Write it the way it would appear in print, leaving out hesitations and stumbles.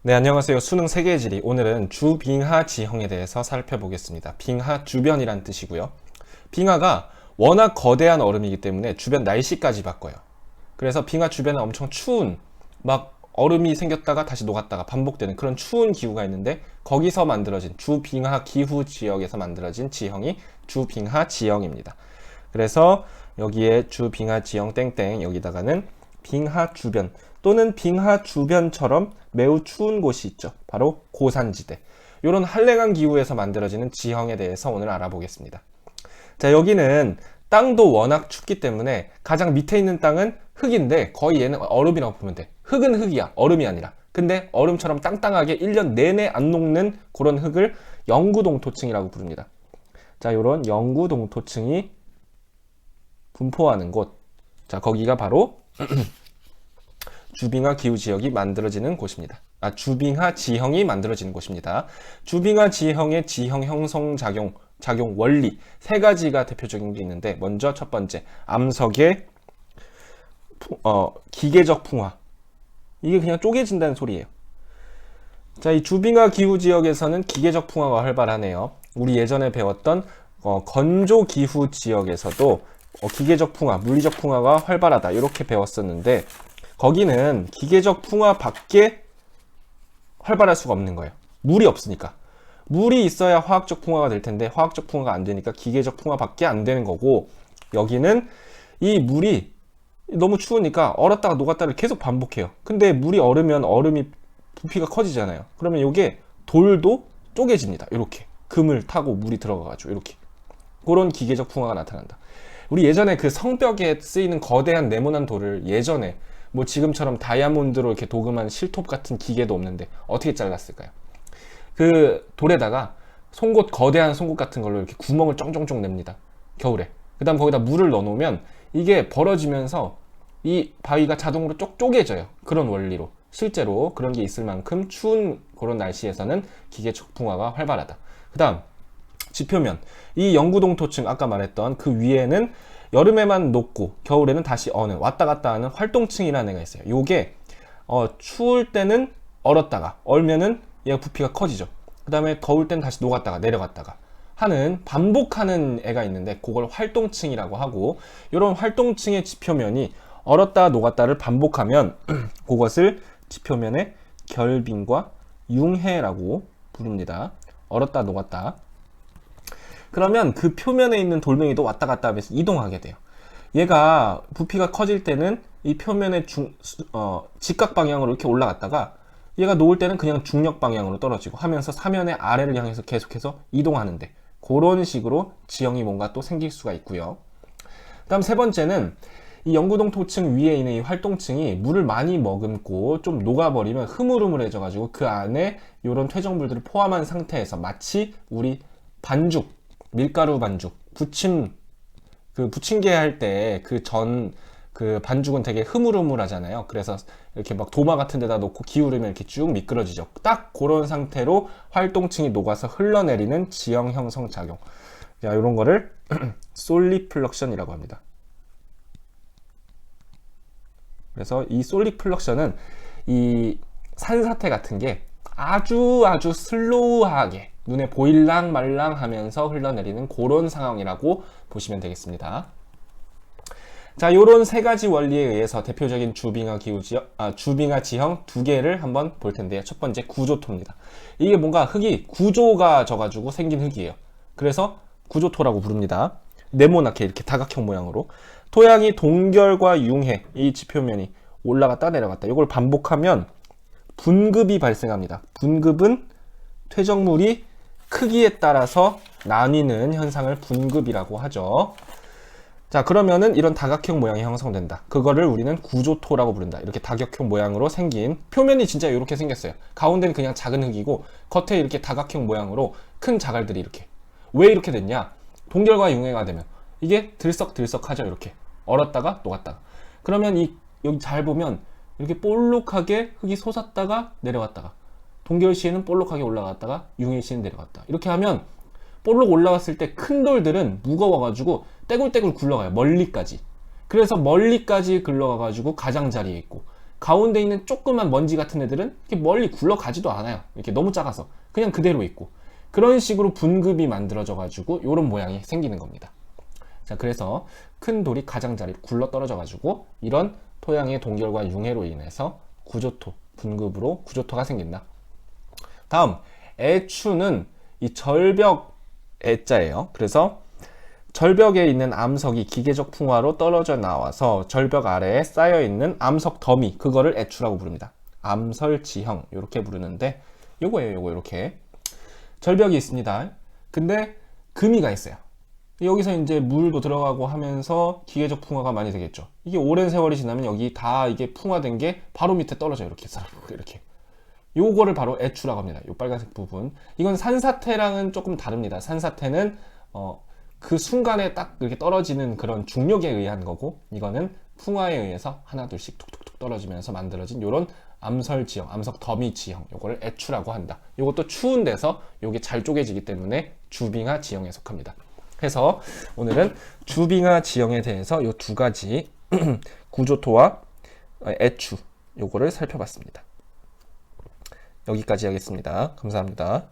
네, 안녕하세요. 수능 세계의 지리. 오늘은 주빙하 지형에 대해서 살펴보겠습니다. 빙하 주변이란 뜻이고요. 빙하가 워낙 거대한 얼음이기 때문에 주변 날씨까지 바꿔요. 그래서 빙하 주변에 엄청 추운, 막 얼음이 생겼다가 다시 녹았다가 반복되는 그런 추운 기후가 있는데, 거기서 만들어진 주빙하 기후 지역에서 만들어진 지형이 주빙하 지형입니다. 그래서 여기에 주빙하 지형 땡땡, 여기다가는 빙하 주변 또는 빙하 주변처럼 매우 추운 곳이 있죠. 바로 고산지대. 이런 한랭한 기후에서 만들어지는 지형에 대해서 오늘 알아보겠습니다. 자, 여기는 땅도 워낙 춥기 때문에 가장 밑에 있는 땅은 흙인데 거의 얘는 얼음이라고 보면 돼. 흙은 흙이야, 얼음이 아니라. 근데 얼음처럼 땅땅하게 1년 내내 안 녹는 그런 흙을 영구동토층이라고 부릅니다. 자, 이런 영구동토층이 분포하는 곳. 자, 거기가 바로 주빙하 기후지역이 만들어지는 곳입니다. 주빙하 지형이 만들어지는 곳입니다. 주빙하 지형의 지형 형성 작용 원리 세 가지가 대표적인 게 있는데, 먼저 첫 번째, 암석의 기계적 풍화. 이게 그냥 쪼개진다는 소리예요. 자, 이 주빙하 기후지역에서는 기계적 풍화가 활발하네요. 우리 예전에 배웠던 건조 기후 지역에서도 기계적 풍화, 물리적 풍화가 활발하다 이렇게 배웠었는데, 거기는 기계적 풍화 밖에 활발할 수가 없는 거예요. 물이 없으니까. 물이 있어야 화학적 풍화가 될 텐데 화학적 풍화가 안 되니까 기계적 풍화 밖에 안 되는 거고, 여기는 이 물이 너무 추우니까 얼었다가 녹았다를 계속 반복해요. 근데 물이 얼으면 얼음이 부피가 커지잖아요. 그러면 이게 돌도 쪼개집니다. 이렇게 금을 타고 물이 들어가가지고 이렇게 그런 기계적 풍화가 나타난다. 우리 예전에 그 성벽에 쓰이는 거대한 네모난 돌을 예전에 뭐 지금처럼 다이아몬드로 이렇게 도금한 실톱 같은 기계도 없는데 어떻게 잘랐을까요? 그 돌에다가 송곳, 거대한 송곳 같은 걸로 이렇게 구멍을 쫑쫑쫑 냅니다. 겨울에. 그 다음 거기다 물을 넣어놓으면 이게 벌어지면서 이 바위가 자동으로 쪼개져요. 그런 원리로. 실제로 그런 게 있을 만큼 추운 그런 날씨에서는 기계적 풍화가 활발하다. 그 다음 지표면. 이 영구동토층 아까 말했던 그 위에는 여름에만 녹고 겨울에는 다시 어는, 왔다 갔다 하는 활동층이라는 애가 있어요. 요게 추울 때는 얼었다가 얼면은 얘가 부피가 커지죠. 그 다음에 더울 때는 다시 녹았다가 내려갔다가 하는 반복하는 애가 있는데, 그걸 활동층이라고 하고, 이런 활동층의 지표면이 얼었다 녹았다를 반복하면 그것을 지표면의 결빙과 융해라고 부릅니다. 얼었다 녹았다. 그러면 그 표면에 있는 돌멩이도 왔다 갔다 하면서 이동하게 돼요. 얘가 부피가 커질 때는 이 표면의 직각 방향으로 이렇게 올라갔다가, 얘가 녹을 때는 그냥 중력 방향으로 떨어지고 하면서 사면의 아래를 향해서 계속해서 이동하는데, 그런 식으로 지형이 뭔가 또 생길 수가 있고요. 그 다음 세 번째는 이 영구동토층 위에 있는 이 활동층이 물을 많이 머금고 좀 녹아버리면 흐물흐물해져 가지고 그 안에 이런 퇴적물들을 포함한 상태에서 마치 우리 반죽, 밀가루 반죽, 부침개 할 때 그 반죽은 되게 흐물흐물하잖아요. 그래서 이렇게 막 도마 같은 데다 놓고 기울이면 이렇게 쭉 미끄러지죠. 딱 그런 상태로 활동층이 녹아서 흘러내리는 지형 형성 작용. 자, 이런 거를 솔리플럭션이라고 합니다. 그래서 이 솔리플럭션은 이 산사태 같은 게 아주 슬로우하게 눈에 보일랑 말랑 하면서 흘러내리는 그런 상황이라고 보시면 되겠습니다. 자, 요런 세 가지 원리에 의해서 대표적인 주빙하 지형 두 개를 한번 볼 텐데요. 첫 번째, 구조토입니다. 이게 뭔가 흙이 구조가 져가지고 생긴 흙이에요. 그래서 구조토라고 부릅니다. 네모나게 이렇게 다각형 모양으로. 토양이 동결과 융해, 이 지표면이 올라갔다 내려갔다, 이걸 반복하면 분급이 발생합니다. 분급은 퇴적물이 크기에 따라서 나뉘는 현상을 분급이라고 하죠. 자, 그러면은 이런 다각형 모양이 형성된다. 그거를 우리는 구조토라고 부른다. 이렇게 다각형 모양으로 생긴, 표면이 진짜 이렇게 생겼어요. 가운데는 그냥 작은 흙이고 겉에 이렇게 다각형 모양으로 큰 자갈들이 이렇게. 왜 이렇게 됐냐? 동결과 융해가 되면 이게 들썩들썩하죠. 이렇게 얼었다가 녹았다가. 그러면 여기 잘 보면 이렇게 볼록하게 흙이 솟았다가 내려갔다가, 동결 시에는 볼록하게 올라갔다가 융해 시에는 내려갔다. 이렇게 하면 볼록 올라갔을 때 큰 돌들은 무거워가지고 떼굴떼굴 굴러가요. 멀리까지. 그래서 멀리까지 굴러가가지고 가장자리에 있고, 가운데 있는 조그만 먼지 같은 애들은 이렇게 멀리 굴러가지도 않아요. 이렇게 너무 작아서 그냥 그대로 있고, 그런 식으로 분급이 만들어져 가지고 이런 모양이 생기는 겁니다. 자, 그래서 큰 돌이 가장자리 굴러 떨어져 가지고 이런 토양의 동결과 융해로 인해서 구조토, 분급으로 구조토가 생긴다. 다음, 애추는 이 절벽 애자예요. 그래서 절벽에 있는 암석이 기계적 풍화로 떨어져 나와서 절벽 아래에 쌓여 있는 암석 더미, 그거를 애추라고 부릅니다. 암설지형 이렇게 부르는데, 요거예요. 요거 이렇게 절벽이 있습니다. 근데 금이가 있어요. 여기서 이제 물도 들어가고 하면서 기계적 풍화가 많이 되겠죠. 이게 오랜 세월이 지나면 여기 다 이게 풍화된 게 바로 밑에 떨어져요. 이렇게 요거를 바로 애추라고 합니다. 요 빨간색 부분. 이건 산사태랑은 조금 다릅니다. 산사태는 그 순간에 딱 이렇게 떨어지는 그런 중력에 의한 거고, 이거는 풍화에 의해서 하나 둘씩 툭툭툭 떨어지면서 만들어진 요런 암설 지형, 암석 더미 지형, 요거를 애추라고 한다. 요것도 추운 데서 요게 잘 쪼개지기 때문에 주빙하 지형에 속합니다. 그래서 오늘은 주빙하 지형에 대해서 요 두 가지 구조토와 애추 요거를 살펴봤습니다. 여기까지 하겠습니다. 감사합니다.